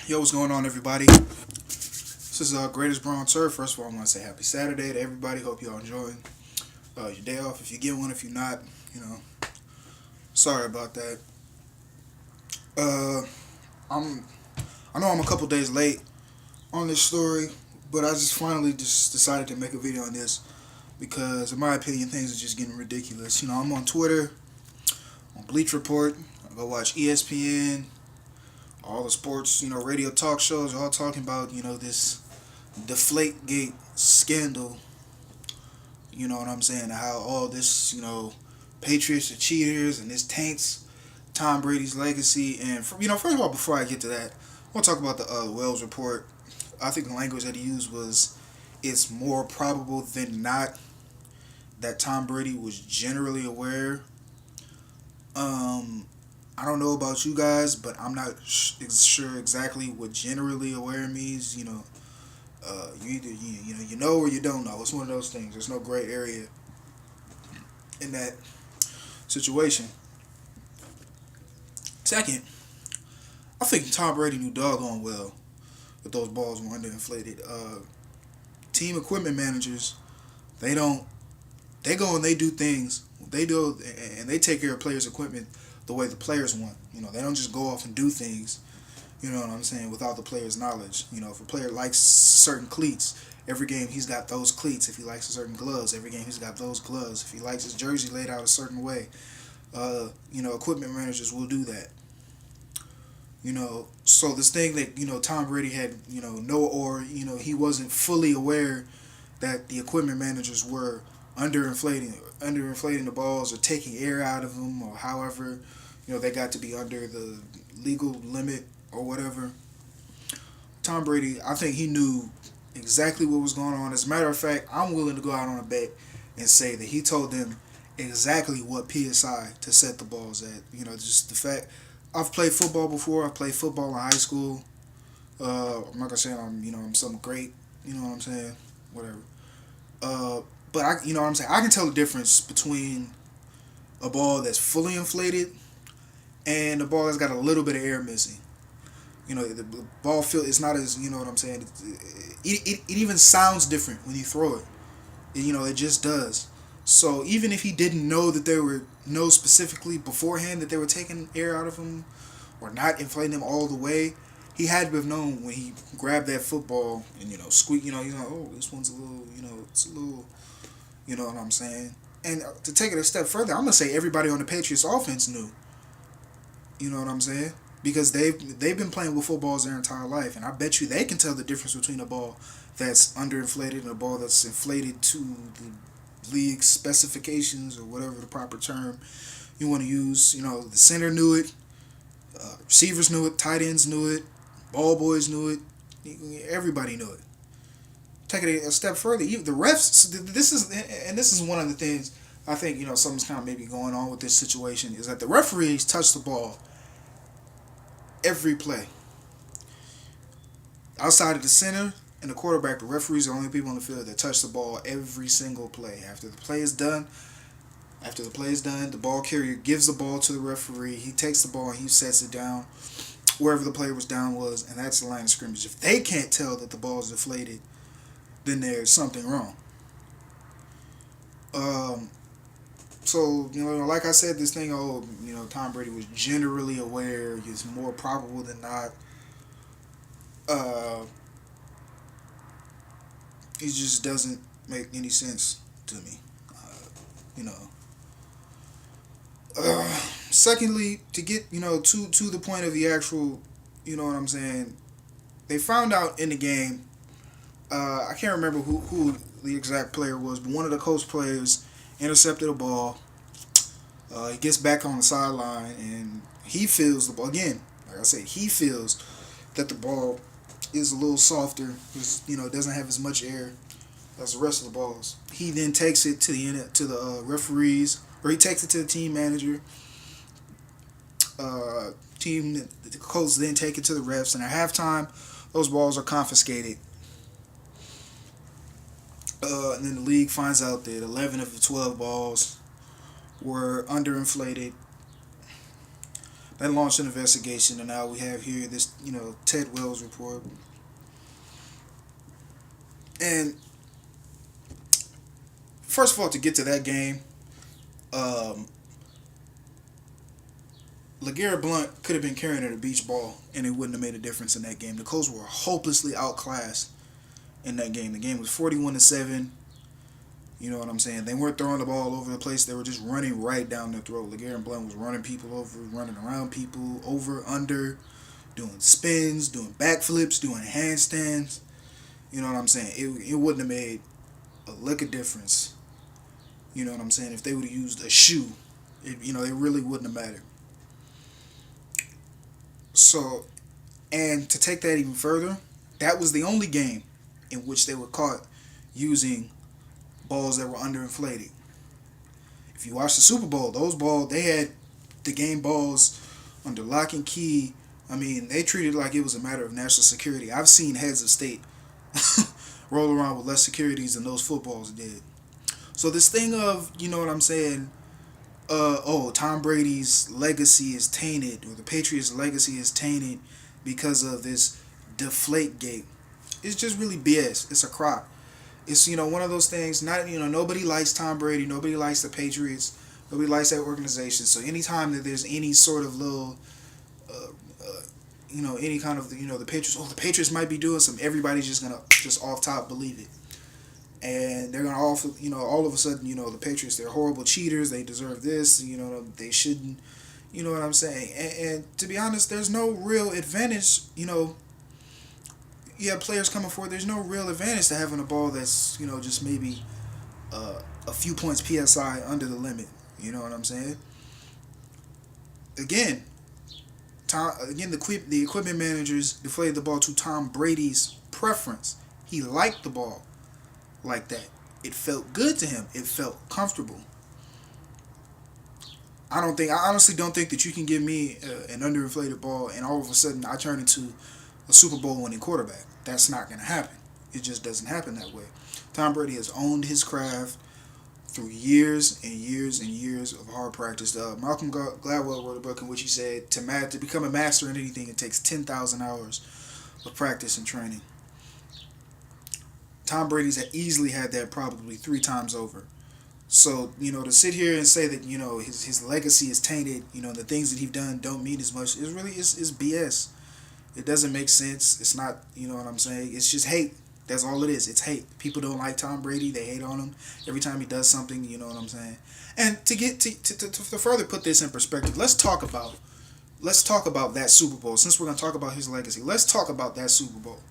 Yo, what's going on, everybody? This is Greatest Brown Turf. First of all, I want to say happy Saturday to everybody. Hope y'all enjoying your day off. If you get one, if you're not, you know, sorry about that. Uh, I'm I know I'm a couple days late on this story, but I just finally just decided to make a video on this because, in my opinion, things are just getting ridiculous. I'm on Twitter, on Bleach Report. I go watch ESPN, all the sports, radio talk shows, all talking about, this Deflate Gate scandal. You know what I'm saying? How all this, Patriots are cheaters and this taints Tom Brady's legacy. And, first of all, before I get to that, I want to talk about the Wells report. I think the language that he used was it's more probable than not that Tom Brady was generally aware. I don't know about you guys, but I'm not sure exactly what generally aware means. You either you know or you don't know. It's one of those things. There's no gray area in that situation. Second, I think Tom Brady knew doggone well that those balls were underinflated. Team equipment managers, they don't. They go and they do things. They do and they take care of players' equipment the way the players want. They don't just go off and do things. You know what I'm saying? Without the player's knowledge. If a player likes certain cleats, every game he's got those cleats. If he likes certain gloves, every game he's got those gloves. If he likes his jersey laid out a certain way, equipment managers will do that. So this thing that Tom Brady had he wasn't fully aware that the equipment managers were underinflating the balls or taking air out of them or however they got to be under the legal limit or whatever. Tom Brady, I think he knew exactly what was going on. As a matter of fact, I'm willing to go out on a bet and say that he told them exactly what PSI to set the balls at. Just the fact I've played football before. I played football in high school. I'm not gonna say I'm something great. You know what I'm saying? Whatever. But you know what I'm saying. I can tell the difference between a ball that's fully inflated and a ball that's got a little bit of air missing. The ball feel it's not as what I'm saying. It even sounds different when you throw it. It just does. So even if he didn't know that they were know specifically beforehand that they were taking air out of him or not inflating him all the way, he had to have known when he grabbed that football and squeak. He's like, oh, this one's a little. It's a little. You know what I'm saying? And to take it a step further, I'm gonna say everybody on the Patriots offense knew. You know what I'm saying? Because they've been playing with footballs their entire life, and I bet you they can tell the difference between a ball that's underinflated and a ball that's inflated to the league specifications or whatever the proper term you want to use. The center knew it, receivers knew it, tight ends knew it, ball boys knew it, everybody knew it. Take it a step further, even the refs. This is one of the things I think something's kind of maybe going on with this situation is that the referees touch the ball every play. Outside of the center and the quarterback, the referees are the only people on the field that touch the ball every single play. After the play is done, the ball carrier gives the ball to the referee. He takes the ball and he sets it down wherever the player was down was, and that's the line of scrimmage. If they can't tell that the ball is deflated, then there's something wrong. So, like I said, this thing, Tom Brady was generally aware. It's more probable than not. Uh, it just doesn't make any sense to me. You know. Secondly, to get, to the point of the actual, you know what I'm saying, they found out in the game, I can't remember who the exact player was, but one of the coach players intercepted a ball. He gets back on the sideline and he feels the ball again. Like I said, he feels that the ball is a little softer. Just doesn't have as much air as the rest of the balls. He then takes it to the referees, or he takes it to the team manager. The coach then take it to the refs, and at halftime, those balls are confiscated. And then the league finds out that 11 of the 12 balls were underinflated. That launched an investigation, and now we have here this, Ted Wells report. And first of all, to get to that game, um, LeGarrette Blunt could have been carrying a beach ball, and it wouldn't have made a difference in that game. The Colts were hopelessly outclassed in that game. The game was 41-7. You know what I'm saying? They weren't throwing the ball all over the place. They were just running right down their throat. LeGarrette Blunt was running people over, running around people, over, under, doing spins, doing backflips, doing handstands. You know what I'm saying? It wouldn't have made a lick of difference. You know what I'm saying? If they would have used a shoe, it really wouldn't have mattered. So, and to take that even further, that was the only game in which they were caught using balls that were underinflated. If you watch the Super Bowl, those balls, they had the game balls under lock and key. I mean, they treated it like it was a matter of national security. I've seen heads of state roll around with less securities than those footballs did. So this thing of, you know what I'm saying, Tom Brady's legacy is tainted, or the Patriots' legacy is tainted because of this Deflate gate. It's just really BS. It's a crock. It's, one of those things. Not, nobody likes Tom Brady. Nobody likes the Patriots. Nobody likes that organization. So anytime that there's any sort of little, any kind of, the Patriots. Oh, the Patriots might be doing something. Everybody's just gonna just off top believe it, and they're gonna all of a sudden, the Patriots, they're horrible cheaters. They deserve this. They shouldn't. You know what I'm saying? And to be honest, there's no real advantage. You have players coming forward. There's no real advantage to having a ball that's just maybe a few points psi under the limit. You know what I'm saying? Again, the equipment managers deflated the ball to Tom Brady's preference. He liked the ball like that. It felt good to him. It felt comfortable. I honestly don't think that you can give me an underinflated ball and all of a sudden I turn into a Super Bowl winning quarterback. That's not going to happen. It just doesn't happen that way. Tom Brady has owned his craft through years and years and years of hard practice. Malcolm Gladwell wrote a book in which he said to become a master in anything, it takes 10,000 hours of practice and training. Tom Brady's easily had that probably 3 times over. So, to sit here and say that, his legacy is tainted, the things that he's done don't mean as much, is BS. It doesn't make sense. It's not, you know what I'm saying? It's just hate. That's all it is. It's hate. People don't like Tom Brady. They hate on him every time he does something. You know what I'm saying? And to get to further put this in perspective, let's talk about that Super Bowl. Since we're gonna talk about his legacy, let's talk about that Super Bowl.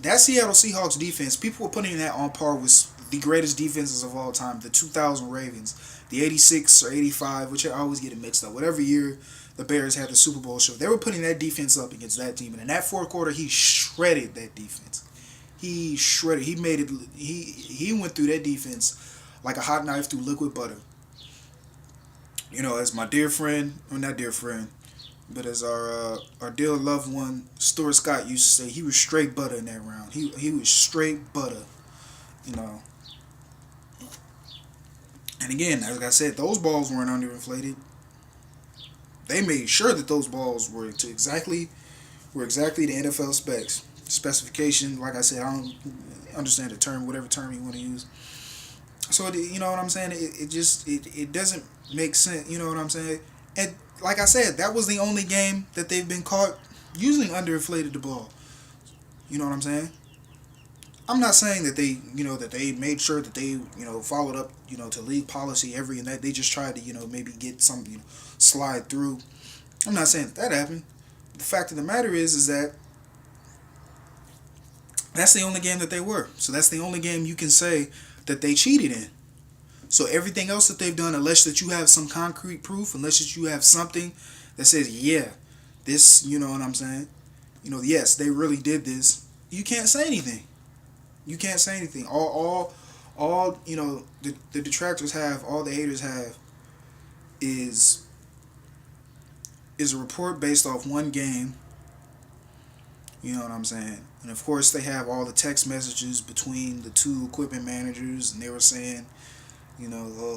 That Seattle Seahawks defense, people were putting that on par with the greatest defenses of all time, the 2000 Ravens, the 86 or 85, which I always get it mixed up. Whatever year the Bears had the Super Bowl show, they were putting that defense up against that team. And in that fourth quarter, he shredded that defense. He shredded. He made it. He went through that defense like a hot knife through liquid butter. As my dear friend, or not dear friend, but as our dear loved one, Stuart Scott used to say, he was straight butter in that round. He was straight butter. And again, like I said, those balls weren't underinflated. They made sure that those balls were exactly the NFL specification. Like I said, I don't understand the term, whatever term you want to use. So you know what I'm saying? It doesn't make sense. You know what I'm saying? And like I said, that was the only game that they've been caught using underinflated the ball. You know what I'm saying? I'm not saying that they made sure that they followed up to league policy and that they just tried to maybe get some slide through. I'm not saying that happened. The fact of the matter is that that's the only game that they were. So that's the only game you can say that they cheated in. So everything else that they've done, unless that you have some concrete proof, unless that you have something that says, yeah, this, you know what I'm saying? Yes, they really did this. You can't say anything. You can't say anything. All the detractors have, all the haters have, is a report based off one game. You know what I'm saying? And of course, they have all the text messages between the two equipment managers, and they were saying, Tom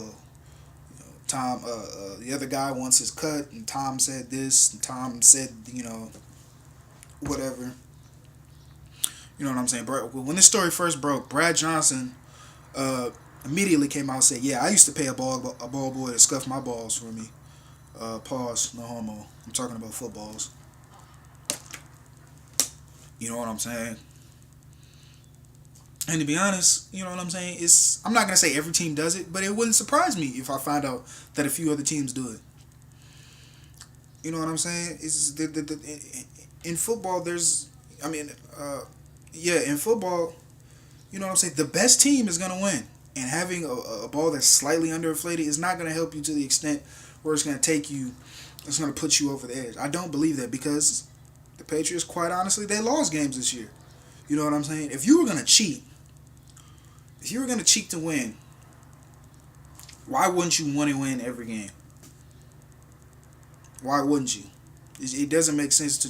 the other guy wants his cut, and Tom said this, and Tom said, whatever. You know what I'm saying? When this story first broke, Brad Johnson uh, immediately came out and said, "Yeah, I used to pay a ball boy to scuff my balls for me." Pause. No homo. I'm talking about footballs. You know what I'm saying? And to be honest, you know what I'm saying? I'm not gonna say every team does it, but it wouldn't surprise me if I find out that a few other teams do it. You know what I'm saying? In football, I mean, yeah, in football, you know what I'm saying? The best team is gonna win, and having a ball that's slightly underinflated is not gonna help you to the extent where it's gonna take you, it's gonna put you over the edge. I don't believe that because the Patriots, quite honestly, they lost games this year. You know what I'm saying? If you were gonna cheat to win, why wouldn't you want to win every game? Why wouldn't you? It doesn't make sense to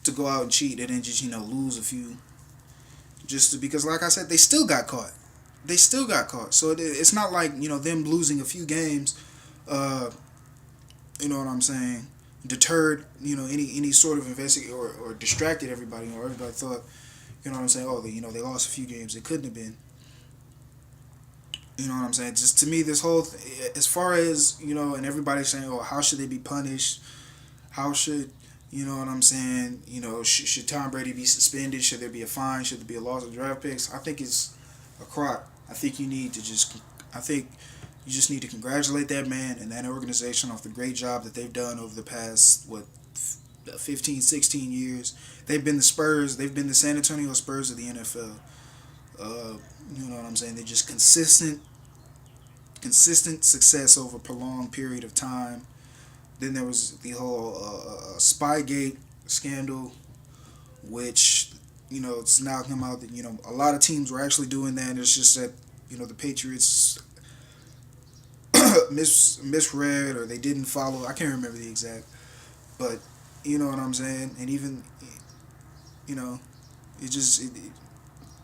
to go out and cheat and then just lose a few because, like I said, they still got caught. They still got caught. So it's not like them losing a few games. You know what I'm saying? Deterred any sort of investigate or distracted everybody, or everybody thought, you know what I'm saying, oh, they lost a few games. It couldn't have been. You know what I'm saying? Just to me, this whole as far as and everybody's saying, oh, how should they be punished? How should you know what I'm saying? Should Tom Brady be suspended? Should there be a fine? Should there be a loss of draft picks? I think it's a crock. I think you just need to congratulate that man and that organization off the great job that they've done over the past 15, 16 years. They've been the Spurs. They've been the San Antonio Spurs of the NFL. You know what I'm saying? They're just consistent success over a prolonged period of time. Then there was the whole Spygate scandal, which it's now come out that a lot of teams were actually doing that. And it's just that the Patriots misread, or they didn't follow. I can't remember the exact, but you know what I'm saying. And even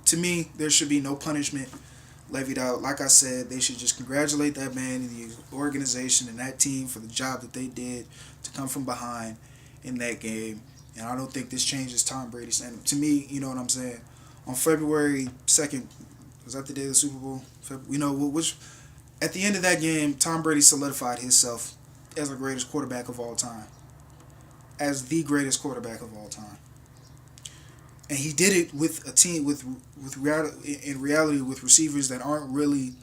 to me, there should be no punishment levied out. Like I said, they should just congratulate that man and the organization and that team for the job that they did to come from behind in that game. And I don't think this changes Tom Brady's standing. To me, you know what I'm saying. On February 2nd, was that the day of the Super Bowl? Which at the end of that game, Tom Brady solidified himself as the greatest quarterback of all time. As the greatest quarterback of all time. And he did it with a team in reality with receivers that aren't really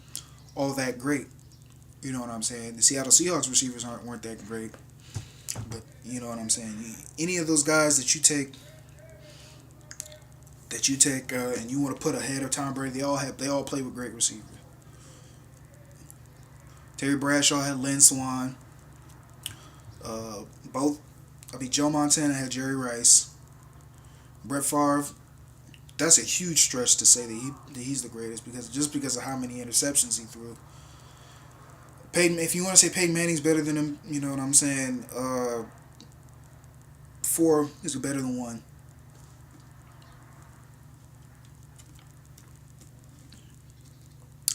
all that great. You know what I'm saying? The Seattle Seahawks receivers weren't that great. But you know what I'm saying? Any of those guys that you take and you want to put ahead of Tom Brady, they all play with great receivers. Terry Bradshaw had Lynn Swann. Joe Montana had Jerry Rice. Brett Favre, that's a huge stretch to say that he's the greatest because of how many interceptions he threw. Peyton, if you want to say Peyton Manning's better than him, you know what I'm saying. 4 is better than 1.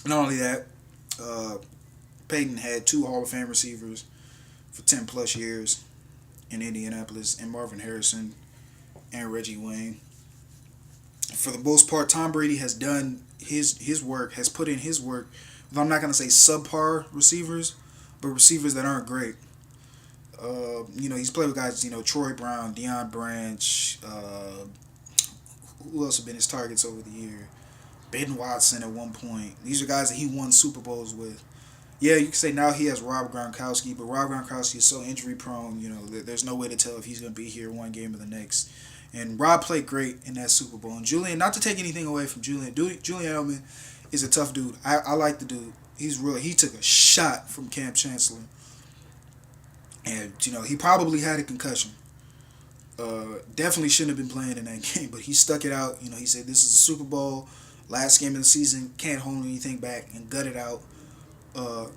Not only that, Peyton had 2 Hall of Fame receivers for 10 plus years in Indianapolis, and Marvin Harrison and Reggie Wayne. For the most part, Tom Brady has done his work, has put in his work. I'm not going to say subpar receivers, but receivers that aren't great. He's played with guys, Troy Brown, Deion Branch, who else have been his targets over the year? Ben Watson at one point. These are guys that he won Super Bowls with. Yeah, you can say now he has Rob Gronkowski, but Rob Gronkowski is so injury prone, there's no way to tell if he's going to be here one game or the next. And Rob played great in that Super Bowl. And Julian, not to take anything away from Julian Edelman is a tough dude. I like the dude. He took a shot from Cam Chancellor. And, he probably had a concussion. Definitely shouldn't have been playing in that game, but he stuck it out. He said, this is a Super Bowl, last game of the season, can't hold anything back, and gut it out. A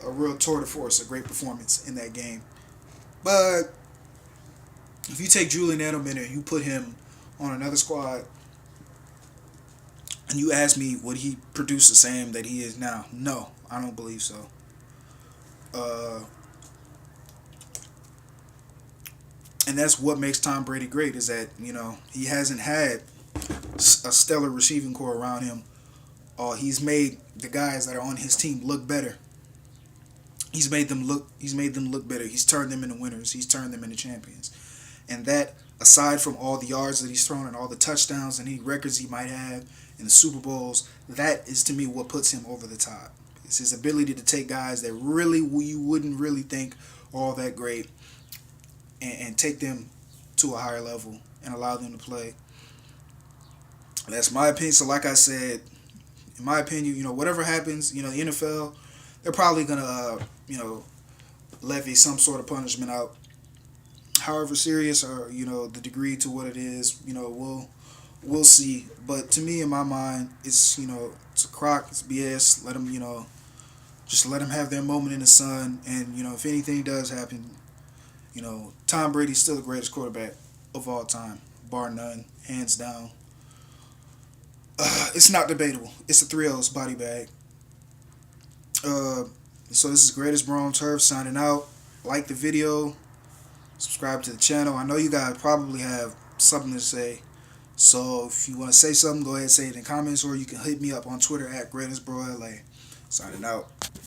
real tour de force, a great performance in that game. But if you take Julian Edelman and you put him on another squad, and you ask me, would he produce the same that he is now? No, I don't believe so. Uh, and that's what makes Tom Brady great, is that, he hasn't had a stellar receiving core around him. He's made the guys that are on his team look better. He's made them look. He's made them look better. He's turned them into winners. He's turned them into champions. And that, aside from all the yards that he's thrown and all the touchdowns and any records he might have in the Super Bowls, that is to me what puts him over the top. It's his ability to take guys that really you wouldn't really think are all that great, and take them to a higher level and allow them to play. That's my opinion. So, like I said, in my opinion, whatever happens, the NFL, they're probably gonna, levy some sort of punishment out. However serious, or the degree to what it is, we'll see. But to me, in my mind, it's a crock. It's BS. Let them, just let them have their moment in the sun. And if anything does happen, Tom Brady's still the greatest quarterback of all time, bar none, hands down. It's not debatable. It's a 3-O's body bag. Uh, so this is Greatest Bro on Turf signing out. Like the video, subscribe to the channel. I know you guys probably have something to say. So if you want to say something, go ahead and say it in the comments, or you can hit me up on Twitter at GreatestBroLA. Signing out.